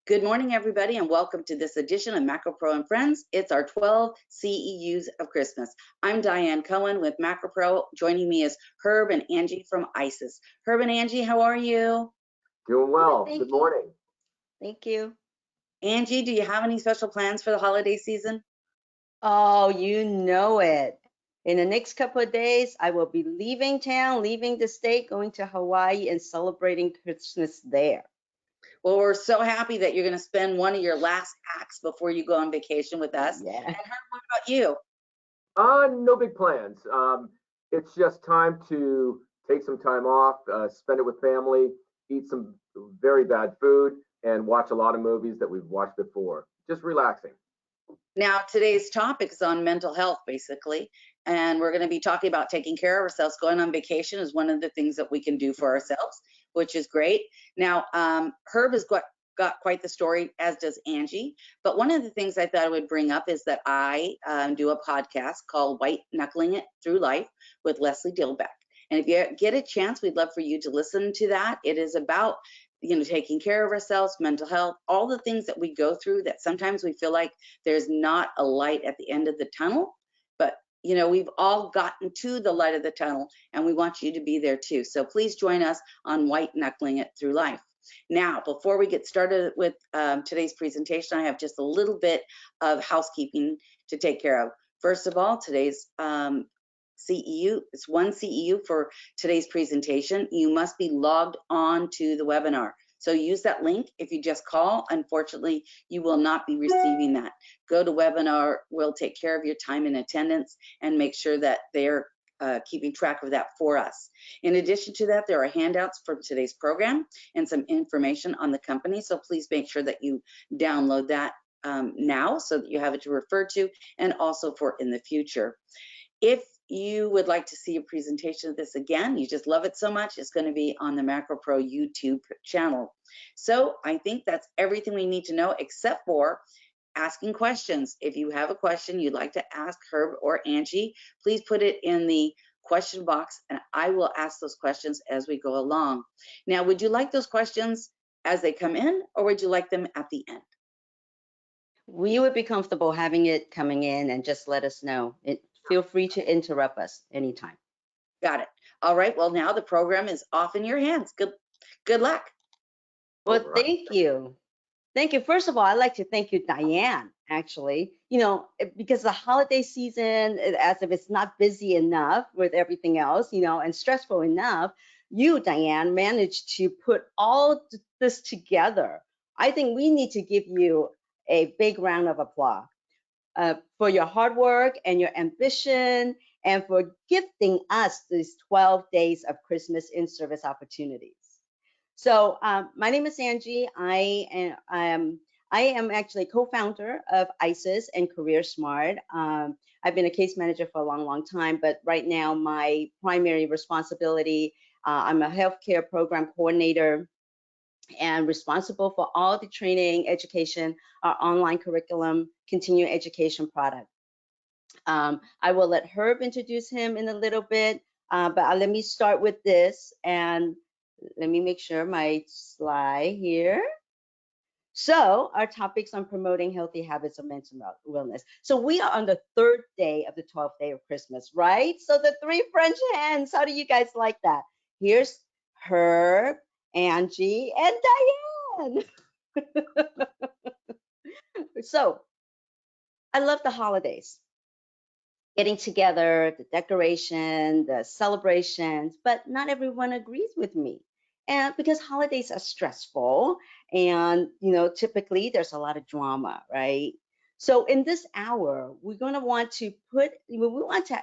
Good morning, everybody, and welcome to this edition of Macro Pro and Friends. It's our 12 CEUs of Christmas. I'm Diane Cohen with Macro Pro. Joining me is Herb and Angie from ISIS. Herb and Angie, how are you? Doing well. Thank Good you. morning. Thank you. Angie, do you have any special plans for the holiday season? Oh, you know it. In the next couple of days, I will be leaving town, leaving the state, going to Hawaii and celebrating Christmas there. Well, we're so happy that you're going to spend one of your last acts before you go on vacation with us. Yeah. And Herb, what about you? No big plans. It's just time to take some time off, spend it with family, eat some very bad food, and watch a lot of movies that we've watched before. Just relaxing. Now, today's topic is on mental health, basically, and we're going to be talking about taking care of ourselves. Going on vacation is one of the things that we can do for ourselves, which is great. Now, Herb has got quite the story, as does Angie. But one of the things I thought I would bring up is that I do a podcast called White Knuckling It Through Life with Leslie Dilbeck. And if you get a chance, we'd love for you to listen to that. It is about taking care of ourselves, mental health, all the things that we go through that sometimes we feel like there's not a light at the end of the tunnel. But, we've all gotten to the light of the tunnel, and we want you to be there too. So please join us on White Knuckling It Through Life. Now, before we get started with today's presentation, I have just a little bit of housekeeping to take care of. First of all, today's CEU, it's one CEU for today's presentation. You must be logged on to the webinar. So use that link. If you just call, unfortunately, you will not be receiving that. Go to webinar. We'll take care of your time and attendance and make sure that they're keeping track of that for us. In addition to that, there are handouts from today's program and some information on the company. So please make sure that you download that now so that you have it to refer to and also for in the future. If you would like to see a presentation of this again, you just love it so much, it's going to be on the Macro Pro YouTube channel. So I think that's everything we need to know except for asking questions. If you have a question you'd like to ask Herb or Angie, please put it in the question box and I will ask those questions as we go along. Now, would you like those questions as they come in or would you like them at the end? We would be comfortable having it coming in and just let us know. Feel free to interrupt us anytime. Got it. All right. Well, now the program is off in your hands. Good luck. Well, thank you. Thank you. First of all, I'd like to thank you, Diane, actually, because the holiday season, as if it's not busy enough with everything else, and stressful enough, you, Diane, managed to put all this together. I think we need to give you a big round of applause for your hard work and your ambition and for gifting us these 12 days of Christmas in-service opportunities. So my name is Angie. I am actually co-founder of ISIS and Career Smart. I've been a case manager for a long, long time, but right now my primary responsibility, I'm a healthcare program coordinator and responsible for all the training, education, our online curriculum, continuing education product. I will let Herb introduce him in a little bit, but let me start with this and let me make sure my slide here. So our topics on promoting healthy habits of mental wellness. So we are on the third day of the 12th day of Christmas, right? So the three French hens, how do you guys like that? Here's Herb, Angie, and Diane. So I love the holidays. Getting together, the decoration, the celebrations, but not everyone agrees with me. And because holidays are stressful and, typically there's a lot of drama, right? So in this hour, we want to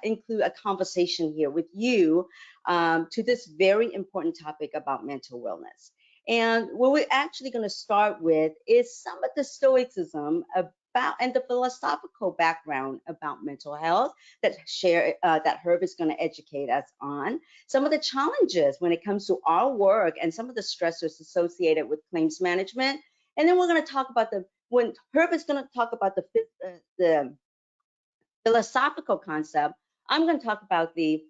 include a conversation here with you to this very important topic about mental wellness. And what we're actually going to start with is some of the stoicism about and the philosophical background about mental health that Herb is going to educate us on. Some of the challenges when it comes to our work and some of the stressors associated with claims management. And then we're going to talk about when Herb is going to talk about the philosophical concept, I'm going to talk about the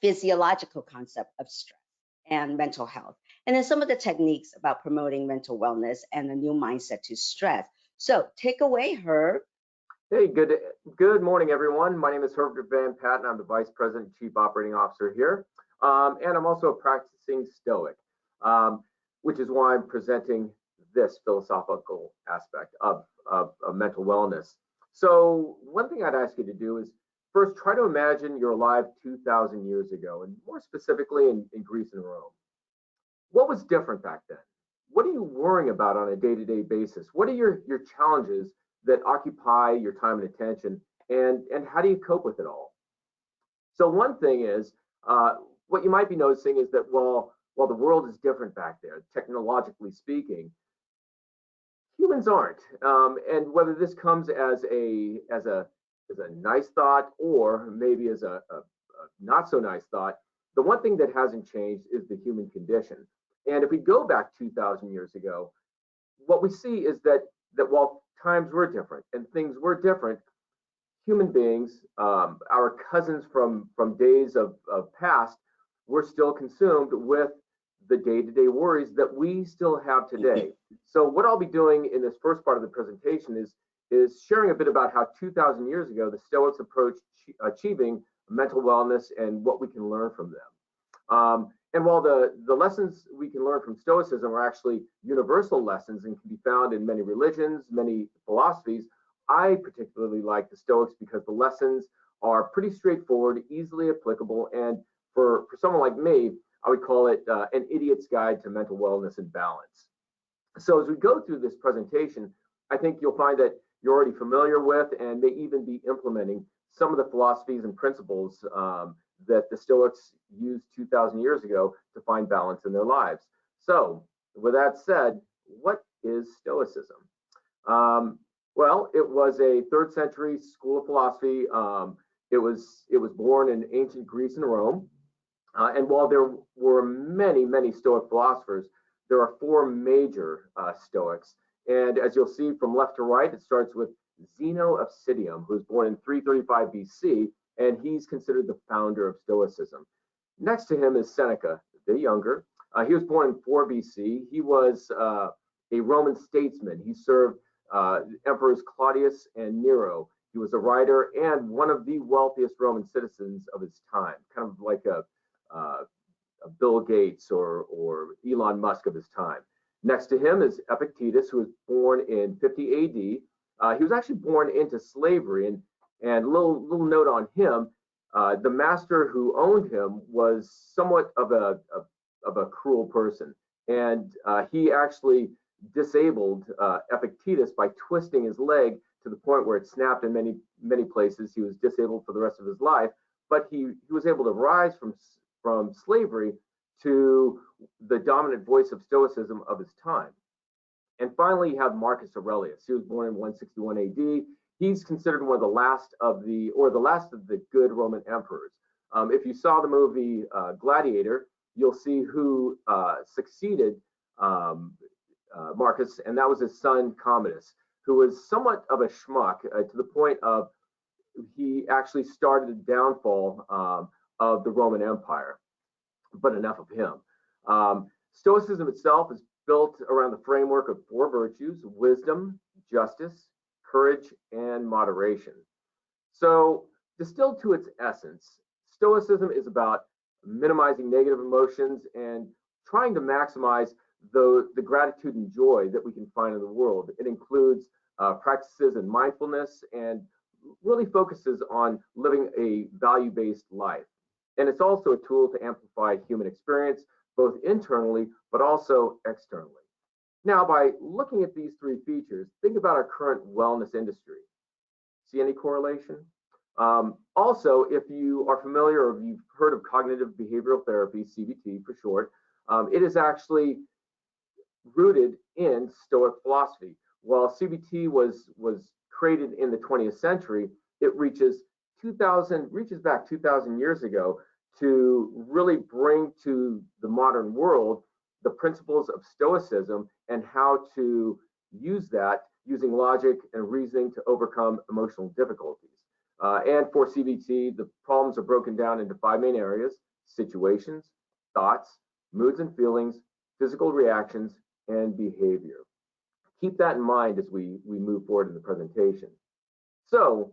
physiological concept of stress. and mental health. And then some of the techniques about promoting mental wellness and a new mindset to stress. So take away, Herb. Hey, good morning, everyone. My name is Herbert Van Patten. I'm the Vice President and Chief Operating Officer here. And I'm also a practicing Stoic, which is why I'm presenting this philosophical aspect of mental wellness. So one thing I'd ask you to do is first try to imagine you're alive 2,000 years ago, and more specifically in Greece and Rome. What was different back then? What are you worrying about on a day-to-day basis? What are your challenges that occupy your time and attention, and how do you cope with it all? So one thing is, what you might be noticing is that while the world is different back there, technologically speaking, humans aren't. And whether this comes as a nice thought or maybe as a not so nice thought, the one thing that hasn't changed is the human condition. And if we go back 2,000 years ago, what we see is that while times were different and things were different, human beings, our cousins from days of past, were still consumed with the day-to-day worries that we still have today. So what I'll be doing in this first part of the presentation is sharing a bit about how 2,000 years ago the Stoics approached achieving mental wellness and what we can learn from them. And while the lessons we can learn from Stoicism are actually universal lessons and can be found in many religions, many philosophies, I particularly like the Stoics because the lessons are pretty straightforward, easily applicable, and for someone like me, I would call it an idiot's guide to mental wellness and balance. So as we go through this presentation, I think you'll find that you're already familiar with and may even be implementing some of the philosophies and principles that the Stoics used 2,000 years ago to find balance in their lives. So with that said, what is Stoicism? Well, it was a 3rd century school of philosophy. It was born in ancient Greece and Rome. And while there were many Stoic philosophers, there are 4 major Stoics. And as you'll see from left to right, it starts with Zeno of Citium, who was born in 335 BC, and he's considered the founder of Stoicism. Next to him is Seneca, the younger. He was born in 4 BC. He was a Roman statesman. He served emperors Claudius and Nero. He was a writer and one of the wealthiest Roman citizens of his time, kind of like a Bill Gates or Elon Musk of his time. Next to him is Epictetus, who was born in 50 AD. He was actually born into slavery, and little note on him, the master who owned him was somewhat of a cruel person, and he actually disabled Epictetus by twisting his leg to the point where it snapped in many places. He was disabled for the rest of his life, but he was able to rise from slavery to the dominant voice of Stoicism of his time. And finally, you have Marcus Aurelius. He was born in 161 AD. He's considered one of the last of the good Roman emperors. If you saw the movie Gladiator, you'll see who succeeded Marcus, and that was his son Commodus, who was somewhat of a schmuck to the point of he actually started the downfall of the Roman Empire. But enough of him. Stoicism itself is built around the framework of 4 virtues: wisdom, justice, courage, and moderation. So distilled to its essence, Stoicism is about minimizing negative emotions and trying to maximize the gratitude and joy that we can find in the world. It includes practices in mindfulness and really focuses on living a value-based life. And it's also a tool to amplify human experience, both internally, but also externally. Now, by looking at these 3 features, think about our current wellness industry. See any correlation? Also, if you are familiar or you've heard of cognitive behavioral therapy, CBT for short, it is actually rooted in Stoic philosophy. While CBT was created in the 20th century, it reaches back 2,000 years ago to really bring to the modern world the principles of Stoicism and how to use that using logic and reasoning to overcome emotional difficulties. And for CBT, the problems are broken down into 5 main areas: situations, thoughts, moods and feelings, physical reactions, and behavior. Keep that in mind as we move forward in the presentation. So,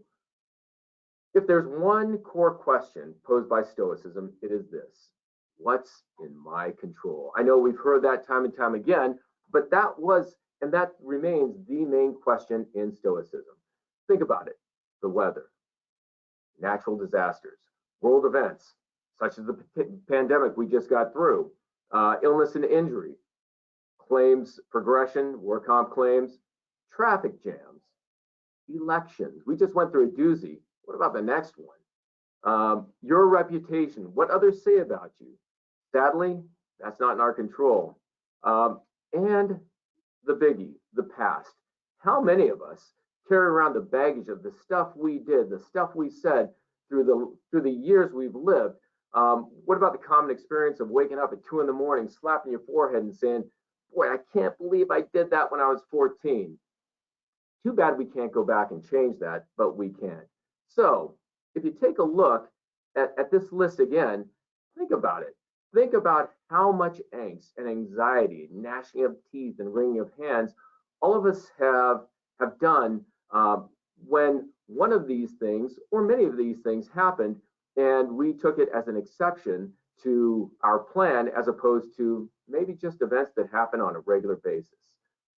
if there's one core question posed by Stoicism, it is this: what's in my control? I know we've heard that time and time again, but that was, and that remains, the main question in Stoicism. Think about it: the weather, natural disasters, world events, such as the pandemic we just got through, illness and injury, claims progression, work comp claims, traffic jams, elections. We just went through a doozy. What about the next one? Your reputation, what others say about you. Sadly, that's not in our control. And the biggie, the past. How many of us carry around the baggage of the stuff we did, the stuff we said through the years we've lived? What about the common experience of waking up at 2 in the morning, slapping your forehead and saying, boy, I can't believe I did that when I was 14. Too bad we can't go back and change that, but we can. So if you take a look at this list again, think about it. Think about how much angst and anxiety, gnashing of teeth and wringing of hands, all of us have done when one of these things or many of these things happened, and we took it as an exception to our plan as opposed to maybe just events that happen on a regular basis.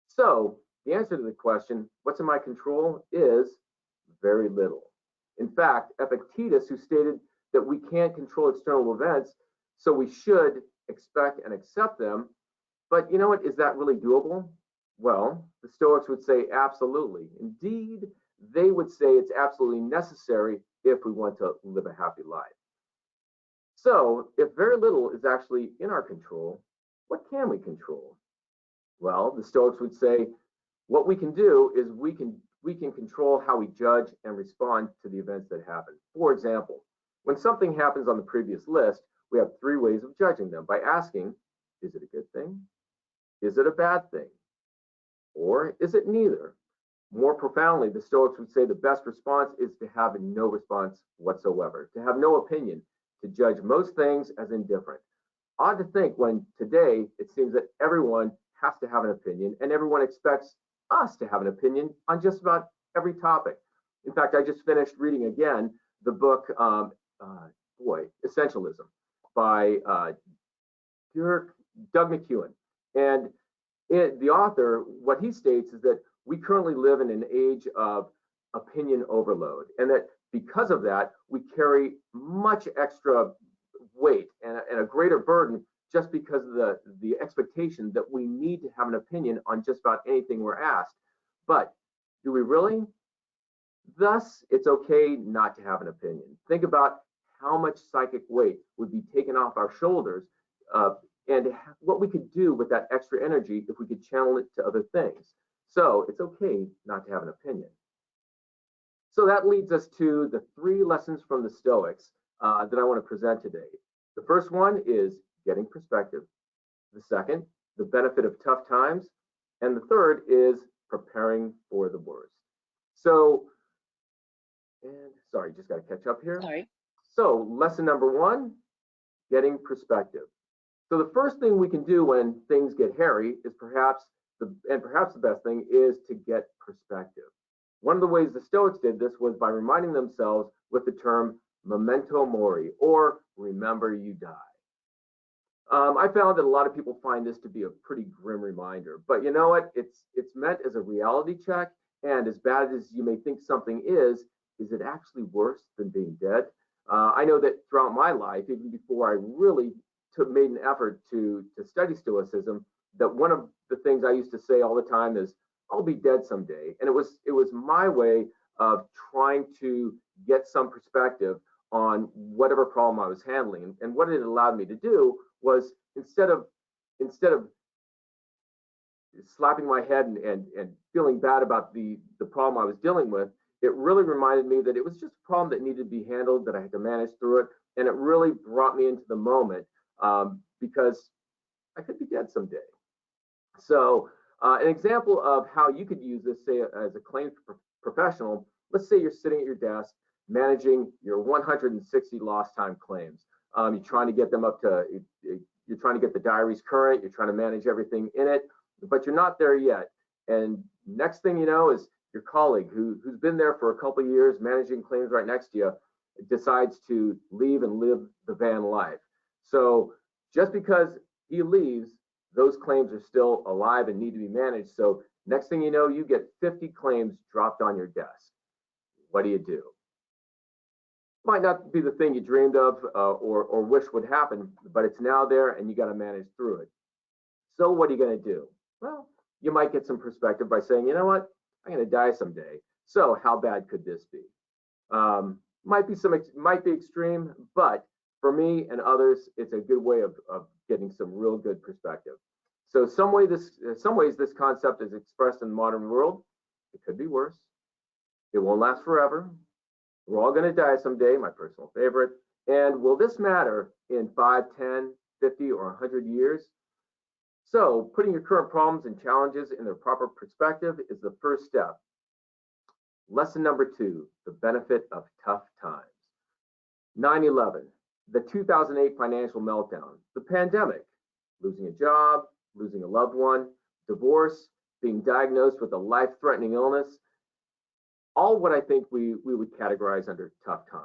So the answer to the question, what's in my control, is very little. In fact, Epictetus, who stated that we can't control external events, so we should expect and accept them, but you know what, is that really doable? Well, the Stoics would say absolutely. Indeed, they would say it's absolutely necessary if we want to live a happy life. So if very little is actually in our control, what can we control? Well, the Stoics would say what we can do is we can control how we judge and respond to the events that happen. For example, when something happens on the previous list, we have 3 ways of judging them: by asking, is it a good thing? Is it a bad thing? Or is it neither? More profoundly, the Stoics would say the best response is to have no response whatsoever, to have no opinion, to judge most things as indifferent. Odd to think when today it seems that everyone has to have an opinion and everyone expects us to have an opinion on just about every topic. In fact, I just finished reading again the book, Essentialism by Doug McEwen. And the author, what he states is that we currently live in an age of opinion overload, and that because of that, we carry much extra weight and a greater burden just because of the expectation that we need to have an opinion on just about anything we're asked. But do we really? Thus, it's okay not to have an opinion. Think about how much psychic weight would be taken off our shoulders and what we could do with that extra energy if we could channel it to other things. So it's okay not to have an opinion. So that leads us to the 3 lessons from the Stoics that I want to present today. The first one is getting perspective. The second, the benefit of tough times. And the third is preparing for the worst. So, and sorry, just got to catch up here. Sorry. So lesson number 1, getting perspective. So the first thing we can do when things get hairy is perhaps the best thing is to get perspective. One of the ways the Stoics did this was by reminding themselves with the term memento mori, or remember you die. I found that a lot of people find this to be a pretty grim reminder, but you know what? It's meant as a reality check, and as bad as you may think something is it actually worse than being dead? I know that throughout my life, even before I really made an effort to study Stoicism, that one of the things I used to say all the time is, I'll be dead someday. And it was my way of trying to get some perspective on whatever problem I was handling. And what it allowed me to do was, instead of slapping my head and feeling bad about the problem I was dealing with, it really reminded me that it was just a problem that needed to be handled, that I had to manage through it. And it really brought me into the moment because I could be dead someday. So an example of how you could use this, say, as a claims professional, let's say you're sitting at your desk managing your 160 lost time claims. You're trying to get them up to you're trying to get the diaries current, you're trying to manage everything in it, but you're not there yet. And next thing you know is your colleague who's been there for a couple of years managing claims right next to you decides to leave and live the van life. So just because he leaves, those claims are still alive and need to be managed. So next thing you know, you get 50 claims dropped on your desk. What do you do? Might not be the thing you dreamed of or wish would happen, but it's now there and you got to manage through it. So what are you going to do? Well, you might get some perspective by saying, you know what, I'm going to die someday. So how bad could this be? Might be extreme, but for me and others, it's a good way of getting some real good perspective. So some ways this concept is expressed in the modern world. It could be worse. It won't last forever. We're all going to die someday, my personal favorite. And will this matter in 5, 10, 50, or 100 years? So putting your current problems and challenges in their proper perspective is the first step. Lesson number 2, the benefit of tough times. 9/11, the 2008 financial meltdown, the pandemic, losing a job, losing a loved one, divorce, being diagnosed with a life-threatening illness, all what I think we would categorize under tough times.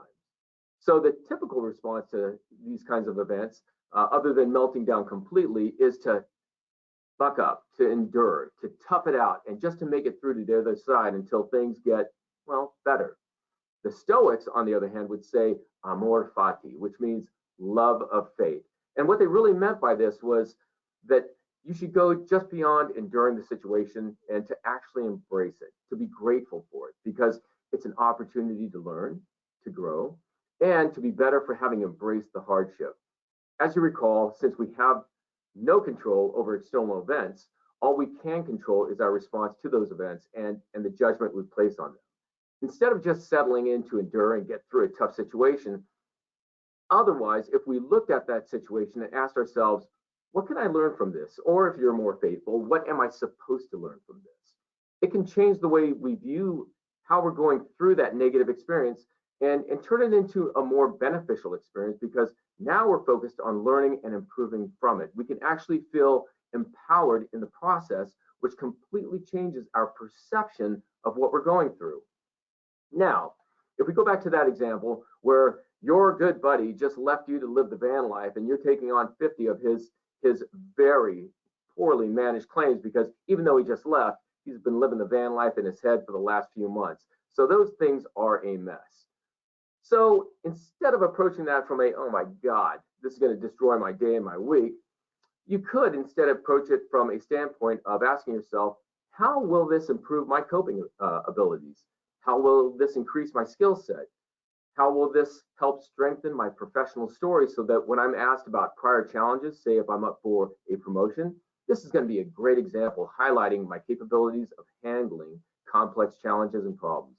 So the typical response to these kinds of events, other than melting down completely, is to buck up, to endure, to tough it out, and just to make it through to the other side until things get, well, better. The Stoics, on the other hand, would say amor fati, which means love of fate. And what they really meant by this was that you should go just beyond enduring the situation and to actually embrace it, to be grateful for it, because it's an opportunity to learn, to grow, and to be better for having embraced the hardship. As you recall, since we have no control over external events, all we can control is our response to those events and the judgment we place on them. Instead of just settling in to endure and get through a tough situation, otherwise, if we looked at that situation and asked ourselves, what can I learn from this? Or if you're more faithful, what am I supposed to learn from this? It can change the way we view how we're going through that negative experience and turn it into a more beneficial experience, because now we're focused on learning and improving from it. We can actually feel empowered in the process, which completely changes our perception of what we're going through. Now, if we go back to that example where your good buddy just left you to live the van life and you're taking on 50 of his very poorly managed claims, because even though he just left, he's been living the van life in his head for the last few months. So those things are a mess. So instead of approaching that from a, oh my God, this is going to destroy my day and my week, you could instead approach it from a standpoint of asking yourself, how will this improve my coping abilities? How will this increase my skill set? How will this help strengthen my professional story so that when I'm asked about prior challenges, say if I'm up for a promotion, this is going to be a great example highlighting my capabilities of handling complex challenges and problems.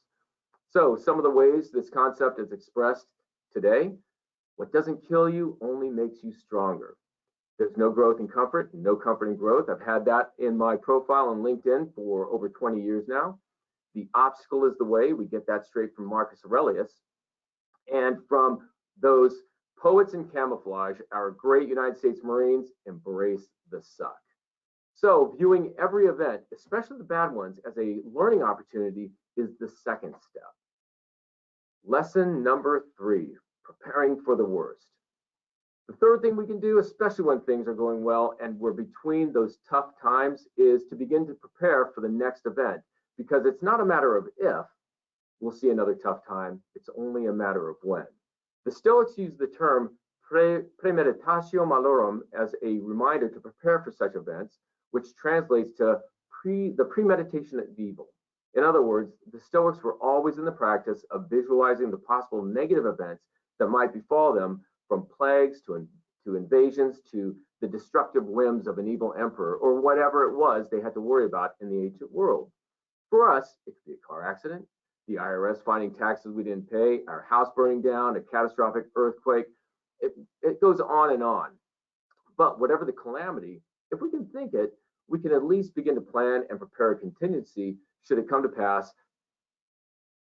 So some of the ways this concept is expressed today: what doesn't kill you only makes you stronger. There's no growth in comfort, no comfort in growth. I've had that in my profile on LinkedIn for over 20 years now. The obstacle is the way. We get that straight from Marcus Aurelius. And from those poets in camouflage, our great United States Marines, embrace the suck. So viewing every event, especially the bad ones, as a learning opportunity is the second step. Lesson number 3, preparing for the worst. The third thing we can do, especially when things are going well and we're between those tough times, is to begin to prepare for the next event, because it's not a matter of if we'll see another tough time, it's only a matter of when. The Stoics use the term premeditatio malorum as a reminder to prepare for such events, which translates to the premeditation of evil. In other words, the Stoics were always in the practice of visualizing the possible negative events that might befall them, from plagues to invasions to the destructive whims of an evil emperor, or whatever it was they had to worry about in the ancient world. For us, it could be a car accident, the IRS finding taxes we didn't pay, our house burning down, a catastrophic earthquake. It goes on and on. But whatever the calamity, if we can think it, we can at least begin to plan and prepare a contingency should it come to pass.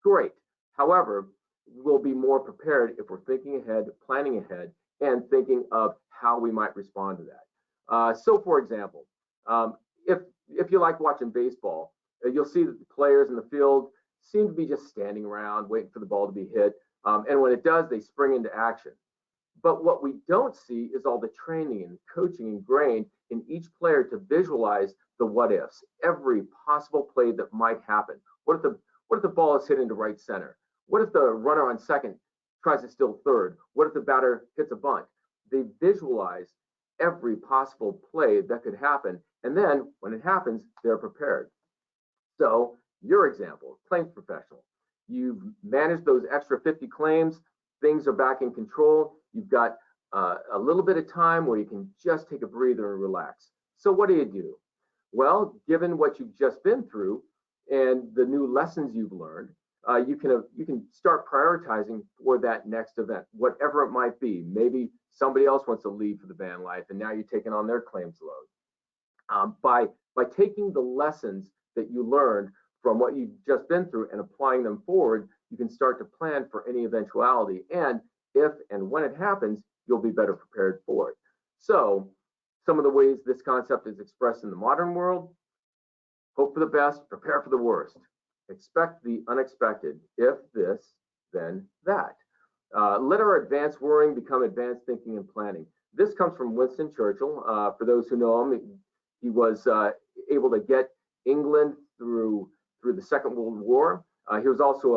Great. However, we'll be more prepared if we're thinking ahead, planning ahead, and thinking of how we might respond to that. So for example, if you like watching baseball, you'll see that the players in the field seem to be just standing around waiting for the ball to be hit. And when it does, they spring into action. But what we don't see is all the training and coaching ingrained in each player to visualize the what ifs, every possible play that might happen. What if the ball is hit into right center? What if the runner on second tries to steal third? What if the batter hits a bunt? They visualize every possible play that could happen. And then when it happens, they're prepared. So your example, claims professional, you've managed those extra 50 claims, things are back in control. You've got a little bit of time where you can just take a breather and relax. So what do? Well, given what you've just been through and the new lessons you've learned, you can start prioritizing for that next event, whatever it might be. Maybe somebody else wants to leave for the van life, and now you're taking on their claims load. By taking the lessons that you learned from what you've just been through and applying them forward, you can start to plan for any eventuality. And if and when it happens, you'll be better prepared for it. So some of the ways this concept is expressed in the modern world: hope for the best, prepare for the worst. Expect the unexpected. If this, then that. Let our advanced worrying become advanced thinking and planning. This comes from Winston Churchill. For those who know him, he was able to get England through the Second World War. He was also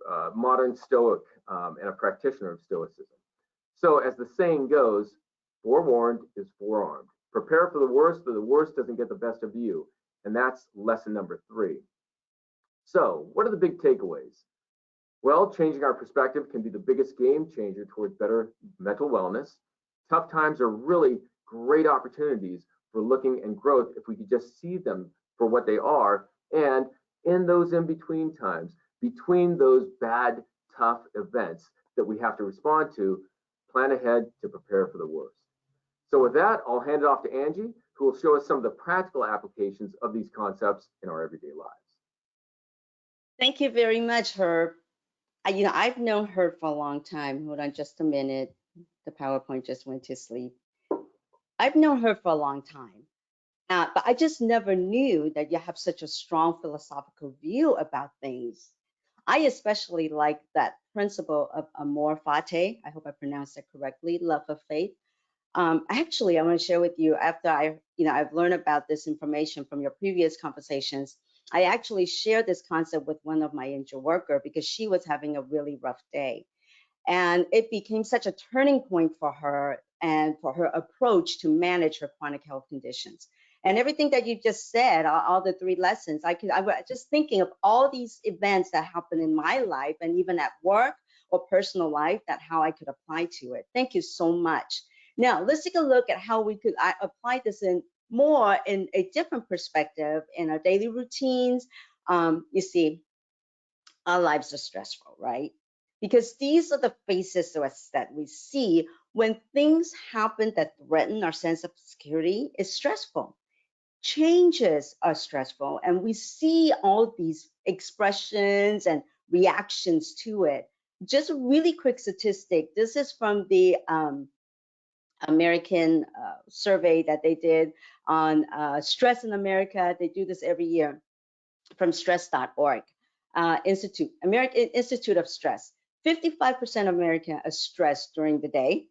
a modern Stoic and a practitioner of Stoicism. So as the saying goes, forewarned is forearmed. Prepare for the worst, so the worst doesn't get the best of you. And that's lesson number 3. So what are the big takeaways? Well, changing our perspective can be the biggest game changer towards better mental wellness. Tough times are really great opportunities for looking and growth if we could just see them for what they are. And in those in-between times, between those bad, tough events that we have to respond to, plan ahead to prepare for the worst. So with that, I'll hand it off to Angie, who will show us some of the practical applications of these concepts in our everyday lives. Thank you very much, Herb. I've known Herb for a long time. Hold on just a minute. The PowerPoint just went to sleep. I've known her for a long time, but I just never knew that you have such a strong philosophical view about things. I especially like that principle of amor fati. I hope I pronounced that correctly, love of faith. Actually, I want to share with you, after I've learned about this information from your previous conversations, I actually shared this concept with one of my injured worker because she was having a really rough day. And it became such a turning point for her and for her approach to manage her chronic health conditions. And everything that you just said, all the 3 lessons, I was just thinking of all these events that happen in my life and even at work or personal life, that how I could apply to it. Thank you so much. Now, let's take a look at how we could apply this in a different perspective in our daily routines. You see, our lives are stressful, right? Because these are the faces that we see when things happen that threaten our sense of security. Is stressful. Changes are stressful, and we see all these expressions and reactions to it. Just a really quick statistic. This is from the American survey that they did on stress in America. They do this every year from stress.org. American Institute of Stress. 55% of Americans are stressed during the day.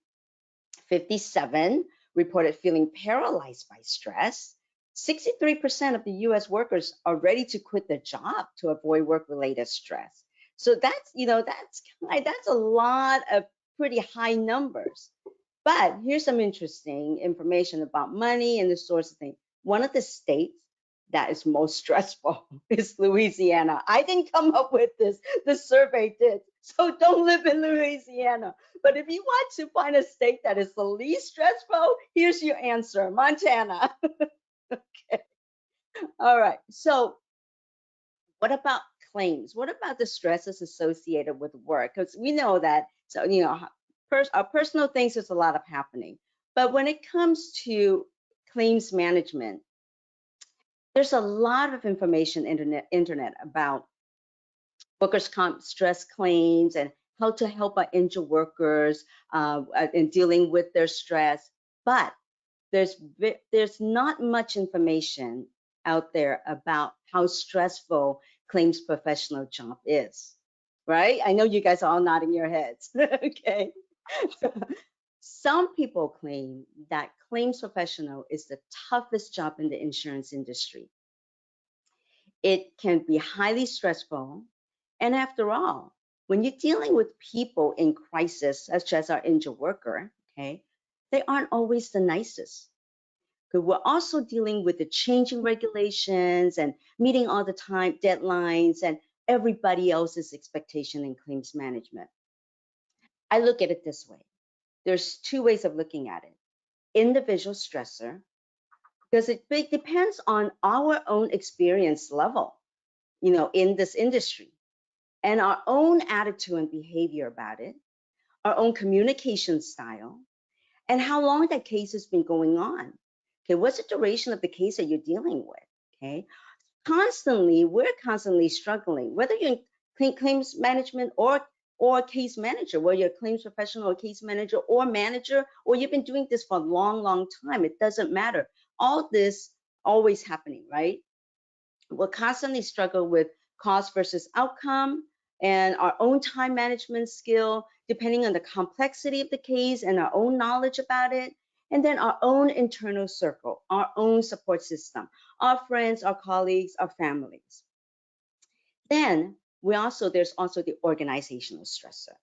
57 reported feeling paralyzed by stress. 63% of the US workers are ready to quit their job to avoid work-related stress. So that's a lot of pretty high numbers. But here's some interesting information about money and this sort of thing. One of the states that is most stressful is Louisiana. I didn't come up with this, the survey did. So don't live in Louisiana. But if you want to find a state that is the least stressful, here's your answer, Montana. Okay. All right. So what about claims? What about the stresses associated with work? Because we know that, so, our personal things, there's a lot of happening. But when it comes to claims management, there's a lot of information internet about workers' comp stress claims and how to help our injured workers in dealing with their stress. But there's not much information out there about how stressful claims professional job is, right? I know you guys are all nodding your heads. Okay. Some people claim that claims professional is the toughest job in the insurance industry. It can be highly stressful. And after all, when you're dealing with people in crisis, such as our injured worker, okay, they aren't always the nicest. Because we're also dealing with the changing regulations and meeting all the time deadlines and everybody else's expectation in claims management. I look at it this way. There's two ways of looking at it. Individual stressor, because it depends on our own experience level, in this industry, and our own attitude and behavior about it, our own communication style, and how long that case has been going on. Okay, what's the duration of the case that you're dealing with? Okay, we're constantly struggling, whether you're in claims management or case manager, whether you're a claims professional or case manager or manager, or you've been doing this for a long, long time. It doesn't matter. All this always happening, right? We'll constantly struggle with cost versus outcome and our own time management skill, depending on the complexity of the case and our own knowledge about it. And then our own internal circle, our own support system, our friends, our colleagues, our families. Then there's also the organizational stressor.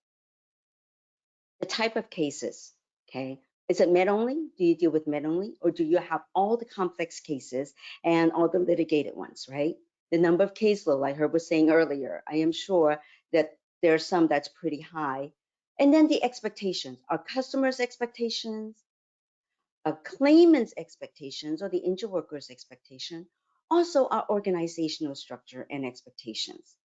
The type of cases, okay? Is it med only? Do you deal with med only? Or do you have all the complex cases and all the litigated ones, right? The number of caseload, like Herb was saying earlier, I am sure that there are some that's pretty high. And then the expectations, our customers' expectations, a claimant's expectations, or the injured worker's expectation, also our organizational structure and expectations.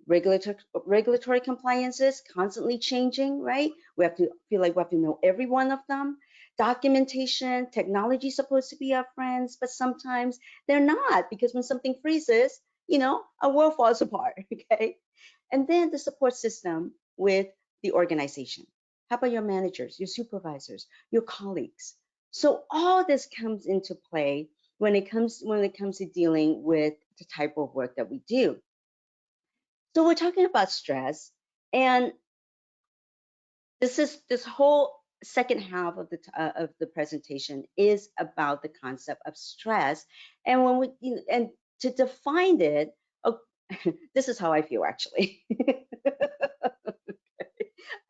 Regulatory compliance is constantly changing, right? We have to feel like we have to know every one of them. Documentation, technology is supposed to be our friends, but sometimes they're not, because when something freezes, our world falls apart, okay? And then the support system with the organization. How about your managers, your supervisors, your colleagues? So all this comes into play when it comes to dealing with the type of work that we do. So we're talking about stress, and this whole second half of the presentation is about the concept of stress. And and to define it, this is how I feel actually.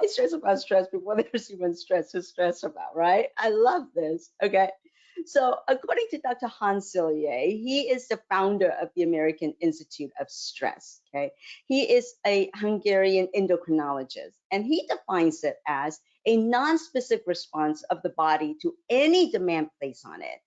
I stress about stress before there's even stress to stress about, right? I love this. Okay. So according to Dr. Hans Selye, he is the founder of the American Institute of Stress. Okay. He is a Hungarian endocrinologist, and he defines it as a non-specific response of the body to any demand placed on it,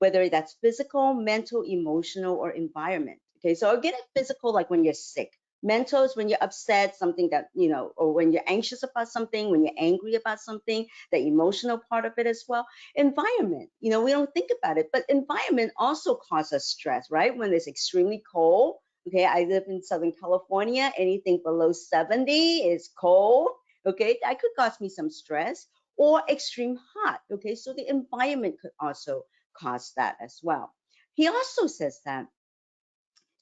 whether that's physical, mental, emotional, or environment. Okay, so I'll get it physical, like when you're sick. Mental is when you're upset, something that, or when you're anxious about something, when you're angry about something, the emotional part of it as well. Environment, we don't think about it, but environment also causes stress, right? When it's extremely cold. Okay, I live in Southern California, anything below 70 is cold. Okay, that could cause me some stress, or extreme hot. Okay, so the environment could also cause that as well. He also says that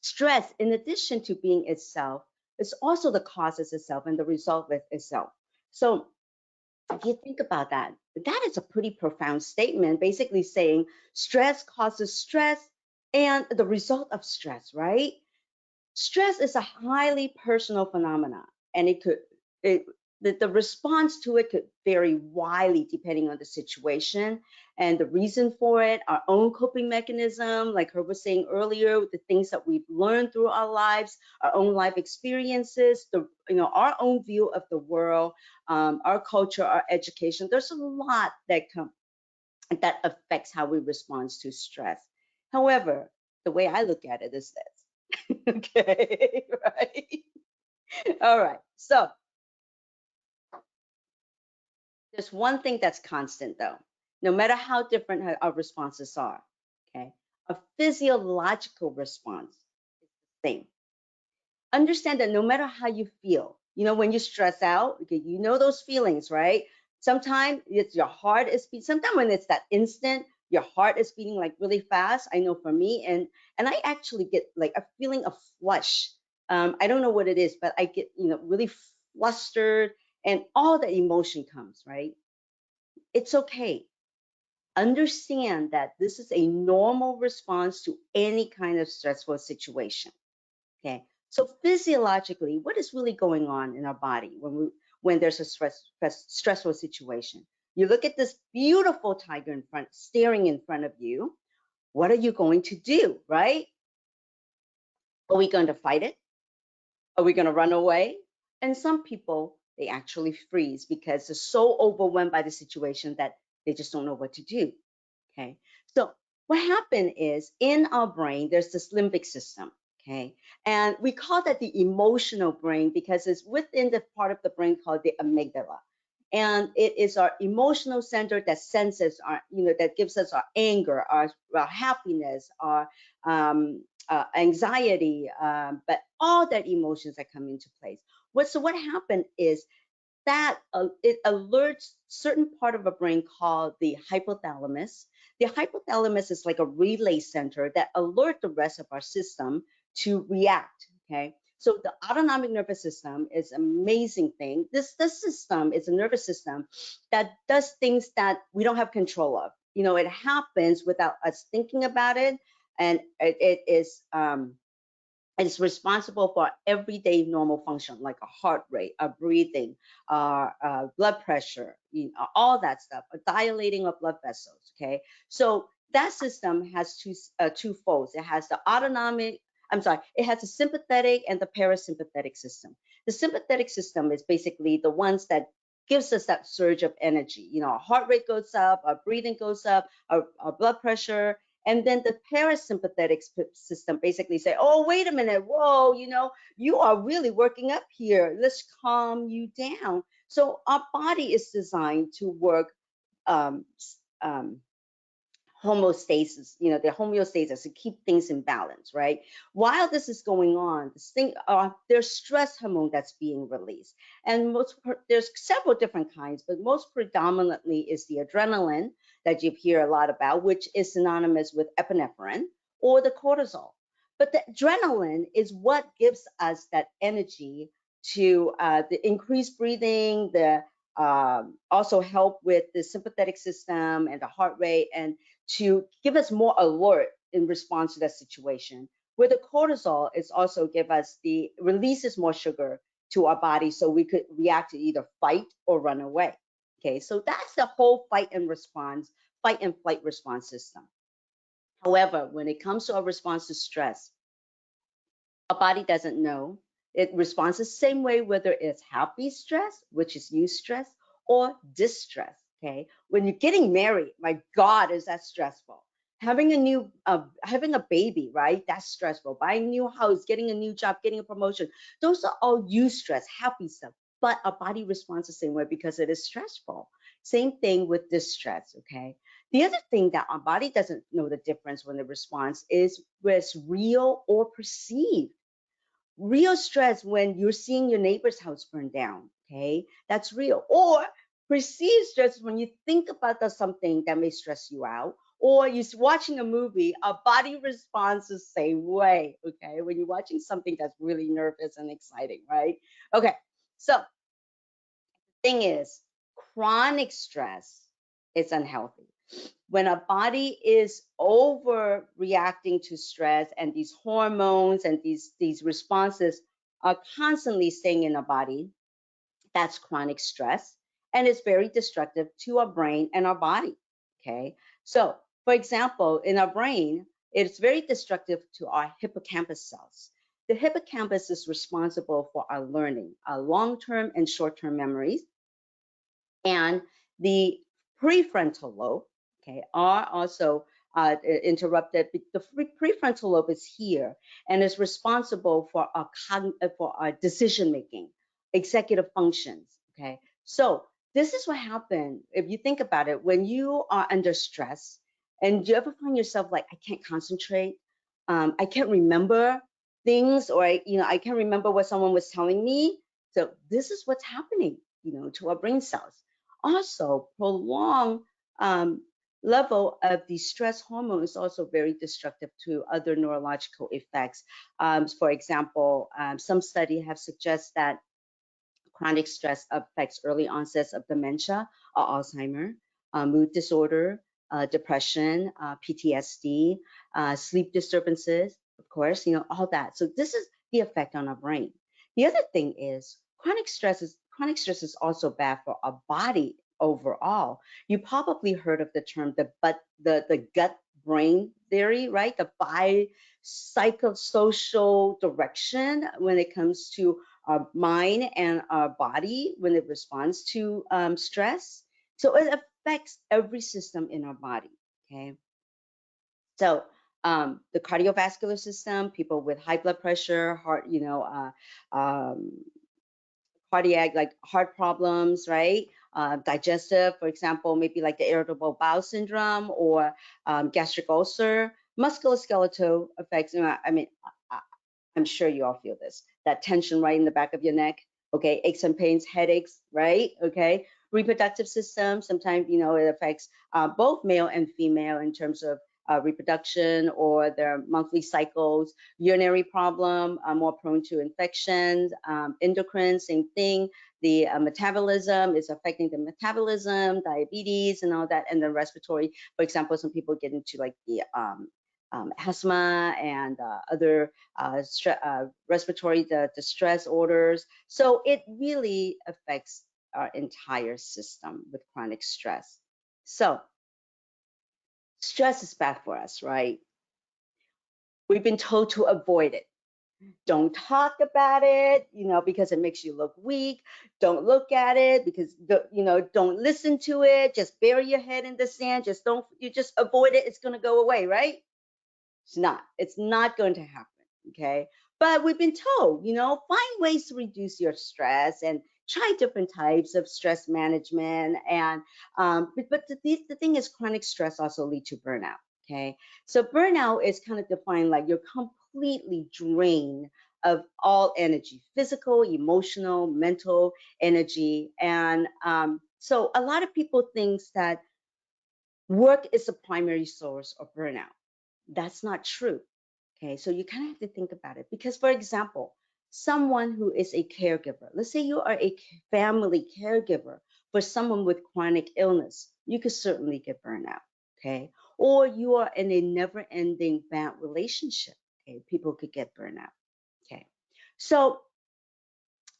stress, in addition to being itself, is also the causes itself and the result with itself. So if you think about that, that is a pretty profound statement, basically saying stress causes stress and the result of stress, right? Stress is a highly personal phenomenon, and the response to it could vary widely depending on the situation and the reason for it, our own coping mechanism, like Herb was saying earlier, the things that we've learned through our lives, our own life experiences, our own view of the world, our culture, our education. There's a lot that affects how we respond to stress. However, the way I look at it is this. Okay, right? All right, so there's one thing that's constant though, no matter how different our responses are, okay? A physiological response is the same. Understand that no matter how you feel, You know, when you stress out, okay, you know those feelings, right? Sometimes it's your heart is beating. Sometimes when it's that instant, your heart is beating like really fast. I know for me, and I actually get like a feeling of flush. I don't know what it is, but I get, you know, really flustered, and all the emotion comes, right? It's okay. Understand that this is a normal response to any kind of stressful situation. Okay. So physiologically, what is really going on in our body when there's a stressful situation? You look at this beautiful tiger in front, staring in front of you. What are you going to do, right? Are we going to fight it? Are we going to run away? And some people, they actually freeze because they're so overwhelmed by the situation that they just don't know what to do. Okay. So what happened is in our brain, there's this limbic system. Okay. And we call that the emotional brain because it's within the part of the brain called the amygdala. And it is our emotional center that senses our, you know, that gives us our anger, our happiness, our anxiety, but all that emotions that come into place. What happened is that it alerts certain part of a brain called the hypothalamus. The hypothalamus is like a relay center that alert the rest of our system to react. Okay, so the autonomic nervous system is an amazing thing. This system is a nervous system that does things that we don't have control of. You know, it happens without us thinking about it, and it is it's responsible for everyday normal function like a heart rate, a breathing, blood pressure, you know, all that stuff, a dilating of blood vessels. Okay, so that system has two folds. It has the autonomic. I'm sorry, it has the sympathetic and the parasympathetic system. The sympathetic system is basically the ones that gives us that surge of energy. You know, our heart rate goes up, our breathing goes up, our blood pressure, and then the parasympathetic system basically say, oh, wait a minute, whoa, you know, you are really working up here. Let's calm you down. So our body is designed to work um, um, homeostasis, you know, the homeostasis to keep things in balance, right? While this is going on, there's stress hormone that's being released. And there's several different kinds, but most predominantly is the adrenaline that you hear a lot about, which is synonymous with epinephrine or the cortisol. But the adrenaline is what gives us that energy to the increased breathing, the also help with the sympathetic system and the heart rate, and to give us more alert in response to that situation. Where the cortisol is also give us the releases more sugar to our body so we could react to either fight or run away. Okay, so that's the whole fight and flight response system. However, when it comes to our response to stress, our body doesn't know. It responds the same way, whether it's happy stress, which is eustress, or distress. Okay, when you're getting married, my God, is that stressful? Having a baby, right? That's stressful. Buying a new house, getting a new job, getting a promotion. Those are all eustress, happy stuff. But our body responds the same way because it is stressful. Same thing with distress. Okay. The other thing that our body doesn't know the difference when it responds is whether it's real or perceived. Real stress when you're seeing your neighbor's house burn down, okay? That's real. Or perceived stress when you think about something that may stress you out, or you're watching a movie, our body responds the same way, okay? When you're watching something that's really nervous and exciting, right? Okay, so thing is, chronic stress is unhealthy. When a body is overreacting to stress and these hormones and these responses are constantly staying in our body, that's chronic stress, and it's very destructive to our brain and our body. Okay, so for example, in our brain, it's very destructive to our hippocampus cells. The hippocampus is responsible for our learning, our long-term and short-term memories, and the prefrontal lobe, okay, are also interrupted. The prefrontal lobe is here and is responsible for our decision making, executive functions. Okay, so this is what happened if you think about it. When you are under stress, and you ever find yourself like, I can't concentrate, I can't remember things, or I can't remember what someone was telling me. So this is what's happening, to our brain cells. Also, prolonged level of the stress hormone is also very destructive to other neurological effects. For example, some studies have suggested that chronic stress affects early onsets of dementia or Alzheimer, mood disorder, depression, PTSD, sleep disturbances, of course, all that. So this is the effect on our brain. The other thing is chronic stress is also bad for our body overall. You probably heard of the term the gut brain theory, right? The psychosocial direction when it comes to our mind and our body when it responds to stress. So it affects every system in our body. Okay. So the cardiovascular system, people with high blood pressure, heart, cardiac, like heart problems, right? Digestive, for example, maybe like the irritable bowel syndrome or gastric ulcer, musculoskeletal effects. I mean, I'm sure you all feel this, that tension right in the back of your neck, okay, aches and pains, headaches, right, okay, reproductive system, sometimes, it affects both male and female in terms of reproduction or their monthly cycles, urinary problem, more prone to infections, endocrine, same thing, the metabolism is affecting the metabolism, diabetes and all that, and the respiratory, for example, some people get into like the asthma and other respiratory distress orders. So it really affects our entire system with chronic stress. So stress is bad for us, right? We've been told to avoid it. Don't talk about it, because it makes you look weak. Don't look at it because, don't listen to it. Just bury your head in the sand. Just avoid it. It's going to go away, right? It's not going to happen, okay? But we've been told, find ways to reduce your stress and try different types of stress management. And but the thing is, chronic stress also leads to burnout, okay? So burnout is kind of defined like you're completely drained of all energy, physical, emotional, mental energy. And so a lot of people think that work is the primary source of burnout. That's not true. Okay, so you kind of have to think about it because, for example, someone who is a caregiver, let's say you are a family caregiver for someone with chronic illness, you could certainly get burnout. Okay, or you are in a never-ending bad relationship. Okay, people could get burnout. Okay, so,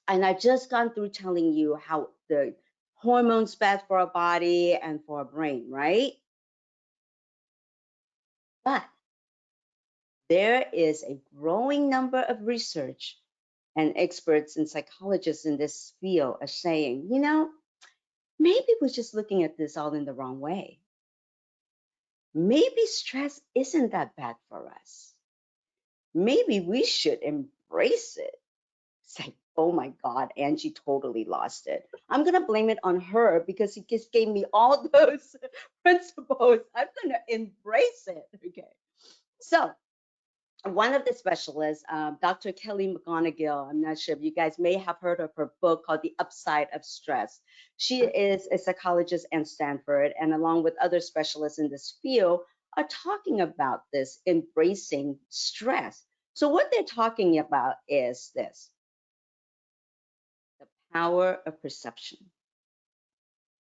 and I've just gone through telling you how the hormones bad for our body and for our brain, right? But there is a growing number of research and experts and psychologists in this field are saying, maybe we're just looking at this all in the wrong way. Maybe stress isn't that bad for us. Maybe we should embrace it. It's like, oh my God, Angie totally lost it. I'm going to blame it on her because she just gave me all those principles. I'm going to embrace it. Okay. So, one of the specialists, Dr. Kelly McGonigal, I'm not sure if you guys may have heard of her book called The Upside of Stress. She is a psychologist at Stanford, and along with other specialists in this field, are talking about this embracing stress. So what they're talking about is this: the power of perception.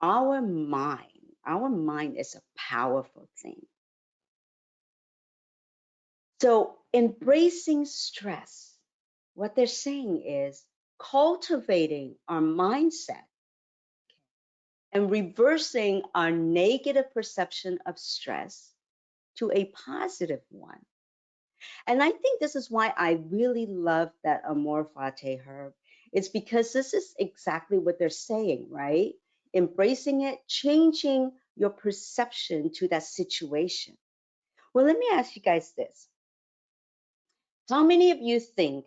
Our mind is a powerful thing. So embracing stress, what they're saying is cultivating our mindset and reversing our negative perception of stress to a positive one. And I think this is why I really love that amor fati herb. It's because this is exactly what they're saying, right? Embracing it, changing your perception to that situation. Well, let me ask you guys this. How many of you think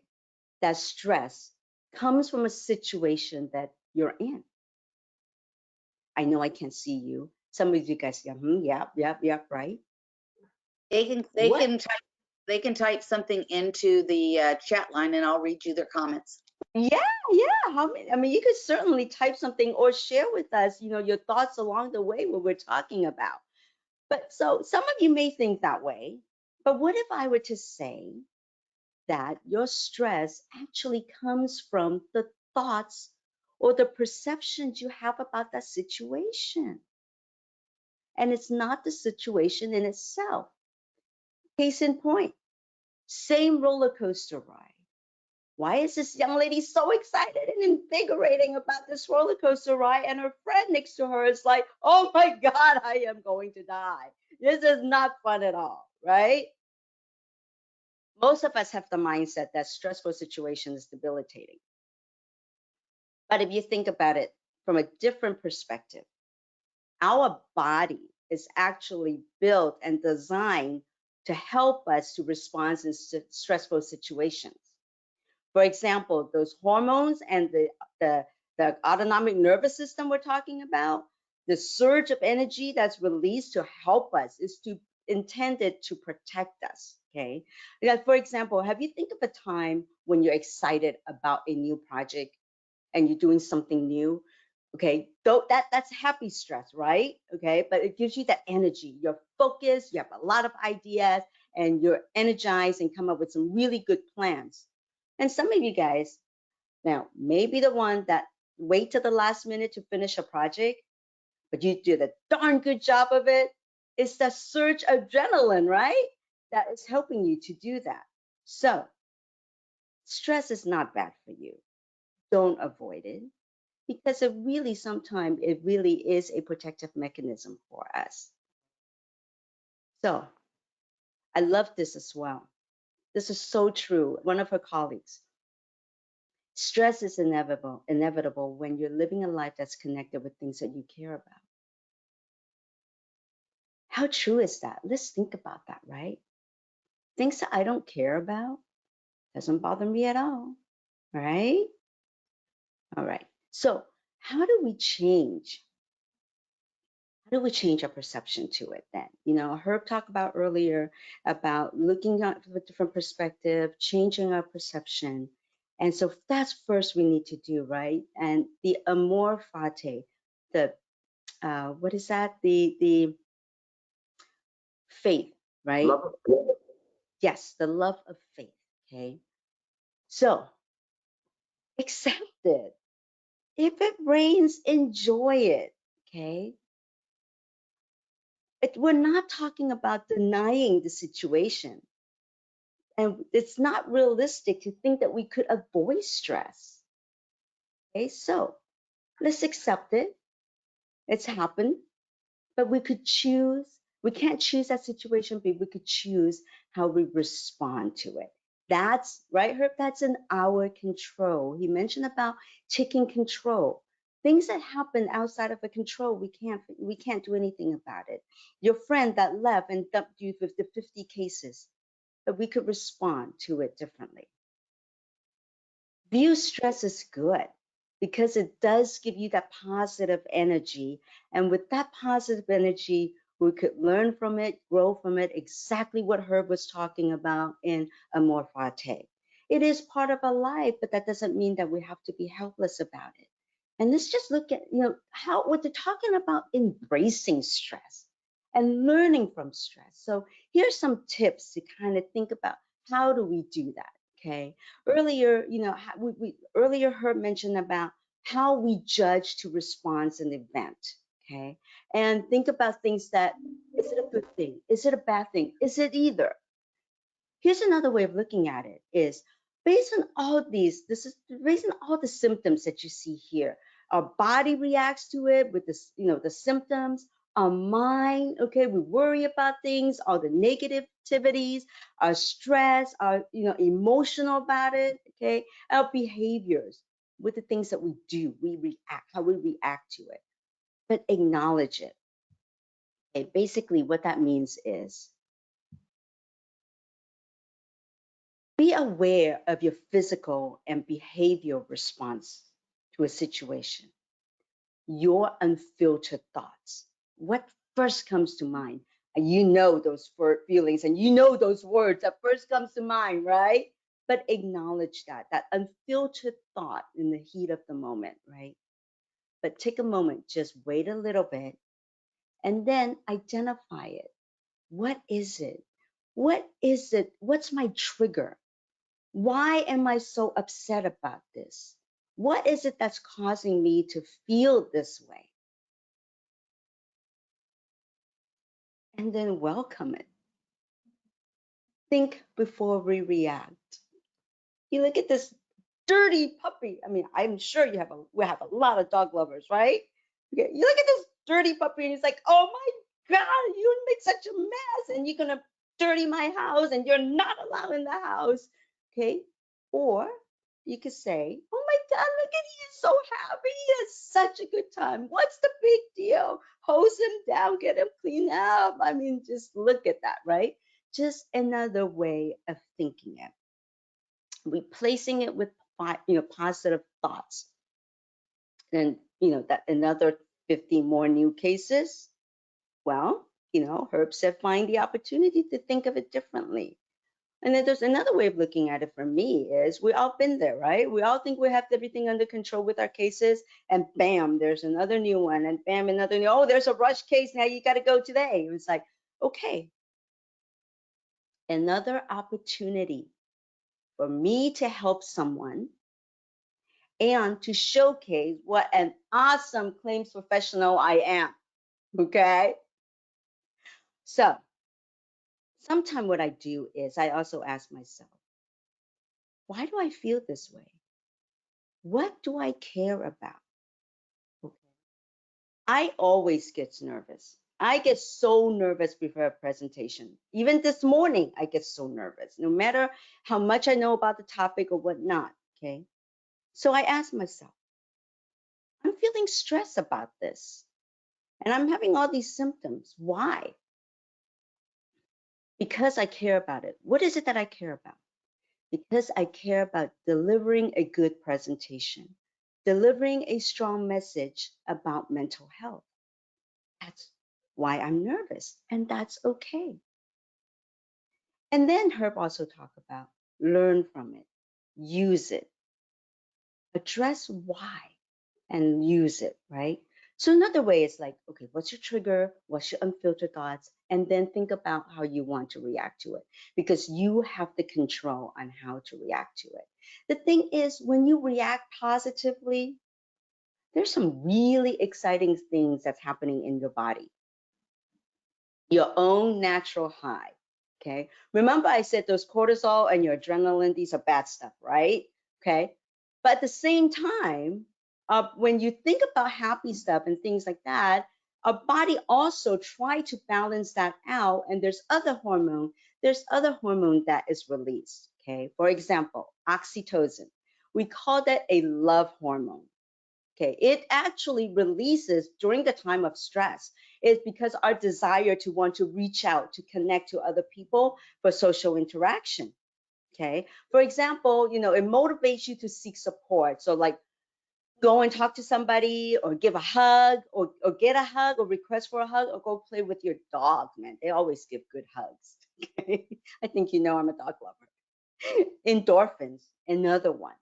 that stress comes from a situation that you're in? I know I can't see you. Some of you guys, yeah, right. They can type something into the chat line, and I'll read you their comments. Yeah, yeah. How many? I mean, you could certainly type something or share with us, your thoughts along the way what we're talking about. But so some of you may think that way. But what if I were to say that your stress actually comes from the thoughts or the perceptions you have about that situation? And it's not the situation in itself. Case in point, same roller coaster ride. Why is this young lady so excited and invigorating about this roller coaster ride? And her friend next to her is like, oh my God, I am going to die. This is not fun at all, right? Most of us have the mindset that stressful situation is debilitating. But if you think about it from a different perspective, our body is actually built and designed to help us to respond in stressful situations. For example, those hormones and the autonomic nervous system we're talking about, the surge of energy that's released to help us is intended to protect us. Okay. Like for example, have you think of a time when you're excited about a new project and you're doing something new? Okay, though that's happy stress, right? Okay, but it gives you that energy. You're focused, you have a lot of ideas, and you're energized and come up with some really good plans. And some of you guys, now, maybe the one that wait till the last minute to finish a project, but you did a darn good job of it. It's that surge adrenaline, right? That is helping you to do that. So, stress is not bad for you. Don't avoid it because sometimes it really is a protective mechanism for us. So, I love this as well. This is so true. One of her colleagues, stress is inevitable when you're living a life that's connected with things that you care about. How true is that? Let's think about that, right? Things that I don't care about doesn't bother me at all, right? All right. So, how do we change? How do we change our perception to it then? Herb talked about earlier about looking at from a different perspective, changing our perception. And so that's first we need to do, right? And the amor fati, the what is that? The faith, right? Love it. Yes, the love of faith. Okay. So accept it. If it rains, enjoy it. Okay. We're not talking about denying the situation. And it's not realistic to think that we could avoid stress. Okay. So let's accept it. It's happened. But we could choose, we can't choose that situation, but we could choose how we respond to it. That's right, Herb, that's in our control. He mentioned about taking control. Things that happen outside of our control, we can't do anything about it. Your friend that left and dumped you with the 50 cases, but we could respond to it differently. View stress as good because it does give you that positive energy. And with that positive energy, we could learn from it, grow from it, exactly what Herb was talking about in Amor Fati. It is part of our life, but that doesn't mean that we have to be helpless about it. And let's just look at, how what they're talking about embracing stress and learning from stress. So here's some tips to kind of think about how do we do that. Okay. Earlier, earlier Herb mentioned about how we judge to respond to an event. Okay. And think about things that, is it a good thing? Is it a bad thing? Is it either? Here's another way of looking at it is based on all these, this is based on all the symptoms that you see here. Our body reacts to it with this, the symptoms. Our mind, okay, we worry about things, all the negativities, our stress, our, emotional about it, okay, our behaviors with the things that we do, we react, how we react to it, but acknowledge it. Okay, basically what that means is be aware of your physical and behavioral response to a situation, your unfiltered thoughts. What first comes to mind? And those feelings and those words that first comes to mind, right? but acknowledge that unfiltered thought in the heat of the moment, right? But take a moment, just wait a little bit, and then identify it. What is it? What is it? What's my trigger? Why am I so upset about this? What is it that's causing me to feel this way? And then welcome it. Think before we react. You look at this dirty puppy. I mean, I'm sure we have a lot of dog lovers, right? Okay, you look at this dirty puppy and it's like, oh my God, you make such a mess and you're gonna dirty my house and you're not allowed in the house. Okay. Or you could say, oh my God, look at he's so happy. He has such a good time. What's the big deal? Hose him down, get him cleaned up. I mean, just look at that, right? Just another way of thinking it. Replacing it with positive thoughts. And that another 50 more new cases. Well, Herb said find the opportunity to think of it differently. And then there's another way of looking at it for me is we all been there, right? We all think we have everything under control with our cases, and bam, there's another new one, and bam, another new, oh, there's a rush case, now you got to go today. It's like, okay, another opportunity for me to help someone and to showcase what an awesome claims professional I am, okay? So sometimes what I do is I also ask myself, why do I feel this way? What do I care about? Okay. I always get nervous. I get so nervous before a presentation. Even this morning, I get so nervous, no matter how much I know about the topic or whatnot, okay? So I ask myself, I'm feeling stressed about this, and I'm having all these symptoms. Why? Because I care about it. What is it that I care about? Because I care about delivering a good presentation, delivering a strong message about mental health. That's why I'm nervous, and that's okay. And then Herb also talked about learn from it, use it, address why, and use it, right? So another way is like, okay, what's your trigger? What's your unfiltered thoughts? And then think about how you want to react to it because you have the control on how to react to it. The thing is, when you react positively, there's some really exciting things that's happening in your body. Your own natural high, okay? Remember I said those cortisol and your adrenaline, these are bad stuff, right? Okay. But at the same time, when you think about happy stuff and things like that, our body also try to balance that out. And there's other hormone that is released. Okay. For example, oxytocin. We call that a love hormone. Okay. It actually releases during the time of stress. It's because our desire to want to reach out, to connect to other people for social interaction. Okay. For example, it motivates you to seek support. So like go and talk to somebody or give a hug or get a hug or request for a hug or go play with your dog, man. They always give good hugs. Okay? I think I'm a dog lover. Endorphins, another one.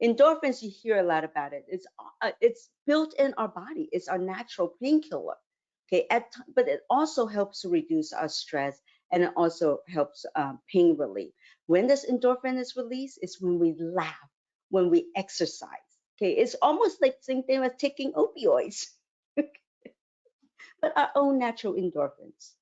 Endorphins, you hear a lot about it. It's built in our body. It's our natural painkiller. Okay, but it also helps to reduce our stress and it also helps pain relief. When this endorphin is released, it's when we laugh, when we exercise. Okay, it's almost like the same thing as taking opioids, but our own natural endorphins.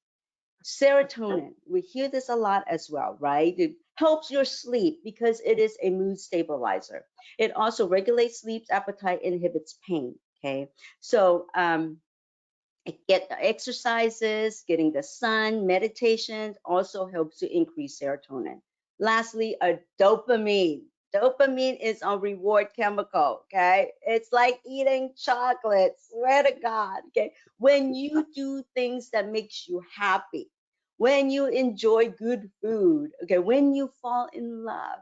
Serotonin, we hear this a lot as well, right? It helps your sleep because it is a mood stabilizer. It also regulates sleep, appetite, inhibits pain. Okay, so get the exercises, getting the sun, meditation also helps to increase serotonin. Lastly, a dopamine. Dopamine is a reward chemical, okay? It's like eating chocolate, swear to God, okay? When you do things that makes you happy, when you enjoy good food, okay, when you fall in love,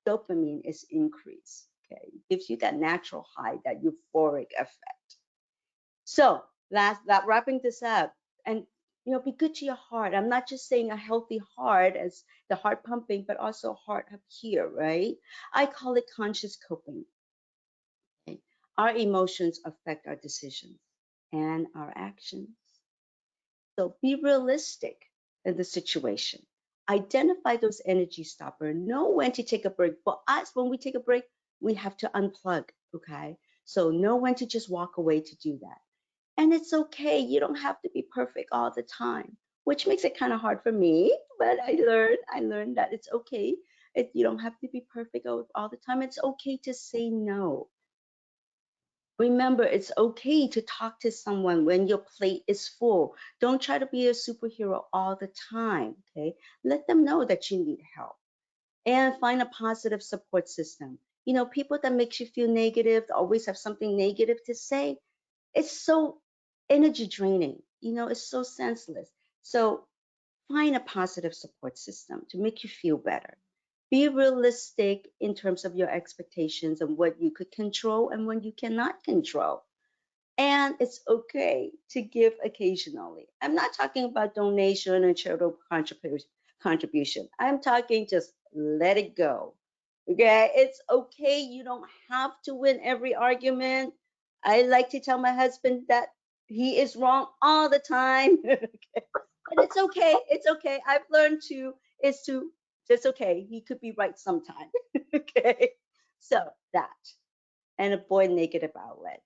dopamine is increased, okay? It gives you that natural high, that euphoric effect. So wrapping this up, and be good to your heart. I'm not just saying a healthy heart as the heart pumping, but also heart up here, right? I call it conscious coping. Okay? Our emotions affect our decisions and our actions. So be realistic in the situation. Identify those energy stoppers. Know when to take a break. For us, when we take a break, we have to unplug, okay? So know when to just walk away to do that. And it's okay. You don't have to be perfect all the time, which makes it kind of hard for me, but I learned that it's okay. You don't have to be perfect all the time. It's okay to say no. Remember, it's okay to talk to someone when your plate is full. Don't try to be a superhero all the time, okay? Let them know that you need help. And find a positive support system. People that makes you feel negative, always have something negative to say, it's so energy draining. It's so senseless. So find a positive support system to make you feel better. Be realistic in terms of your expectations and what you could control and what you cannot control. And it's okay to give occasionally. I'm not talking about donation and charitable contribution. I'm talking just let it go. Okay, it's okay. You don't have to win every argument. I like to tell my husband that he is wrong all the time. Okay. But it's okay. It's okay. I've learned it's okay. He could be right sometime. Okay. So that, and avoid negative outlet.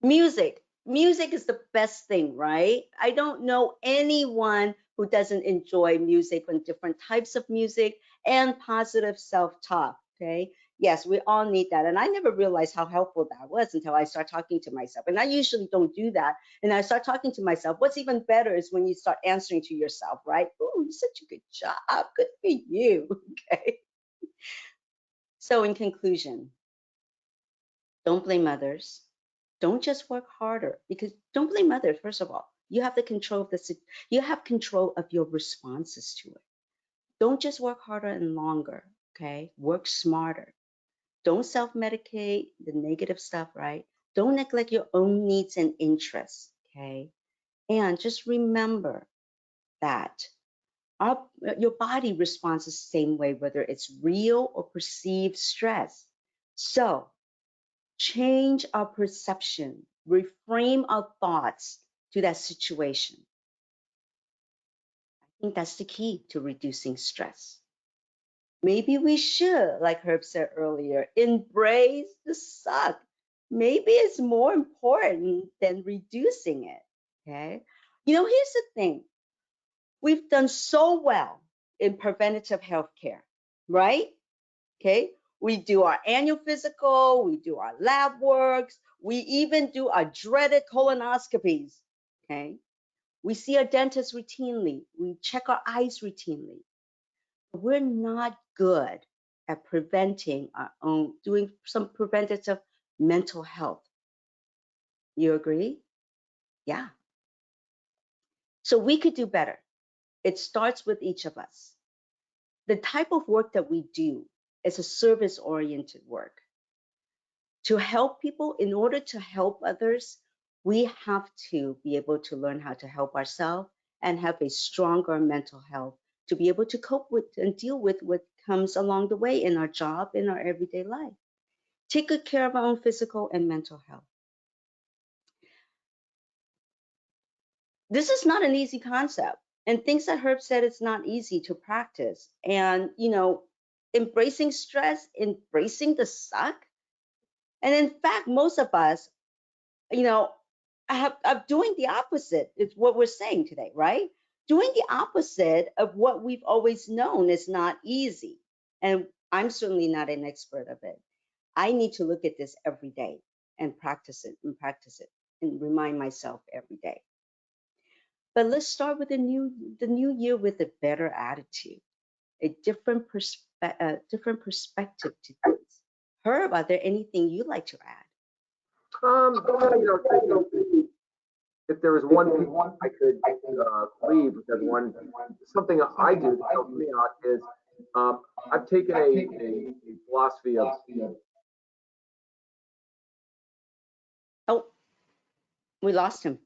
Music is the best thing, right? I don't know anyone who doesn't enjoy music and different types of music and positive self-talk. Okay, yes, we all need that, and I never realized how helpful that was until I start talking to myself. And I usually don't do that, and I start talking to myself. What's even better is when you start answering to yourself, right? Oh, such a good job, good for you. Okay, so in conclusion, don't blame others. Don't just work harder, because don't blame others. First of all, you have the control of you have control of your responses to it. Don't just work harder and longer. Okay, work smarter. Don't self-medicate the negative stuff, right? Don't neglect your own needs and interests. Okay, and just remember that our, your body responds the same way, whether it's real or perceived stress. So change our perception, reframe our thoughts to that situation. I think that's the key to reducing stress. Maybe we should, like Herb said earlier, embrace the suck. Maybe it's more important than reducing it. Okay. Here's the thing. We've done so well in preventative health care, right? Okay. We do our annual physical, we do our lab works, we even do our dreaded colonoscopies. Okay. We see our dentist routinely, we check our eyes routinely. We're not good at preventing our own, doing some preventative mental health. You agree? Yeah. So we could do better. It starts with each of us. The type of work that we do is a service oriented work. To help people, in order to help others, we have to be able to learn how to help ourselves and have a stronger mental health to be able to cope with and deal with what comes along the way in our job, in our everyday life. Take good care of our own physical and mental health. This is not an easy concept. And things that Herb said, it's not easy to practice. And, embracing stress, embracing the suck. And in fact, most of us, I'm doing the opposite. It's what we're saying today, right? Doing the opposite of what we've always known is not easy. And I'm certainly not an expert of it. I need to look at this every day and practice it and remind myself every day. But let's start with the new year with a better attitude, a different perspective to things. Herb, are there anything you'd like to add? If there was one thing I could leave with everyone, something I do to help me out is I've taken a philosophy of. Oh, we lost him.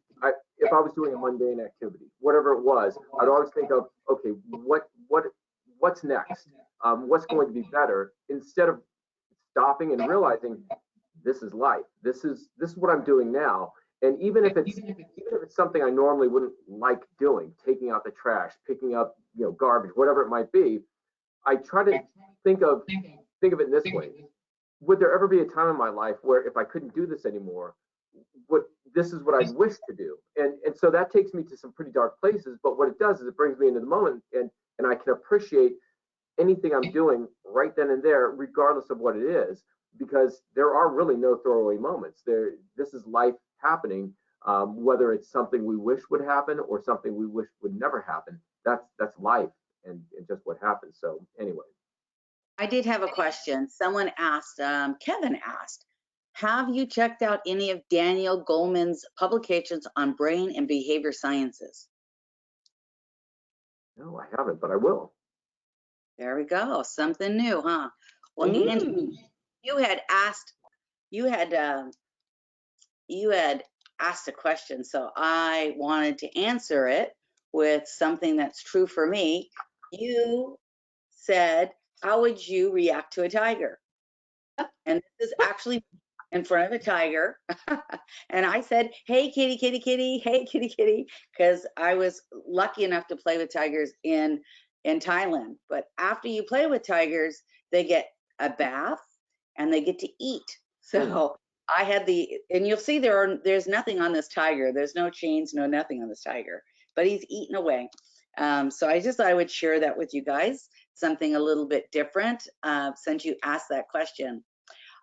if I was doing a mundane activity, whatever it was, I'd always think of, okay, what's next? What's going to be better? Instead of stopping and realizing this is life. This is what I'm doing now. And even if it's something I normally wouldn't like doing, taking out the trash, picking up garbage, whatever it might be, I try to think of it in this way. Would there ever be a time in my life where if I couldn't do this anymore, this is what I wish to do? And so that takes me to some pretty dark places, but what it does is it brings me into the moment, and I can appreciate anything I'm doing right then and there, regardless of what it is, because there are really no throwaway moments. This is life happening, whether it's something we wish would happen or something we wish would never happen. That's life and just what happens. So anyway. I did have a question. Someone asked, Kevin asked, have you checked out any of Daniel Goleman's publications on brain and behavior sciences? No, I haven't, but I will. There we go. Something new, huh? Well, Angie, you had asked a question, so I wanted to answer it with something that's true for me. You said, how would you react to a tiger? And this is actually in front of a tiger. And I said, hey, kitty, kitty, kitty, hey, kitty, kitty, because I was lucky enough to play with tigers in Thailand. But after you play with tigers, they get a bath and they get to eat. So I had and you'll see there's nothing on this tiger. There's no chains, no nothing on this tiger, but he's eaten away. So I just thought I would share that with you guys, something a little bit different since you asked that question.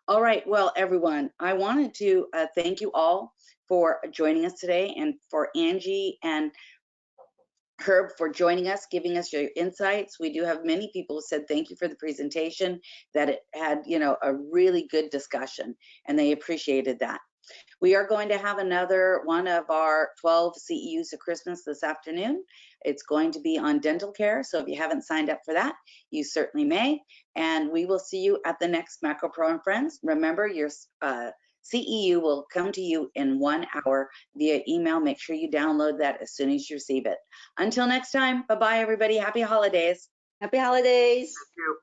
All right, well, everyone, I wanted to thank you all for joining us today, and for Angie and Herb for joining us, giving us your insights. We do have many people who said thank you for the presentation, that it had, a really good discussion, and they appreciated that. We are going to have another one of our 12 CEUs of Christmas this afternoon. It's going to be on dental care, so if you haven't signed up for that, you certainly may. And we will see you at the next Macro Pro and Friends. Remember, your CEU will come to you in 1 hour via email. Make sure you download that as soon as you receive it. Until next time, bye-bye, everybody. Happy holidays. Happy holidays. Thank you.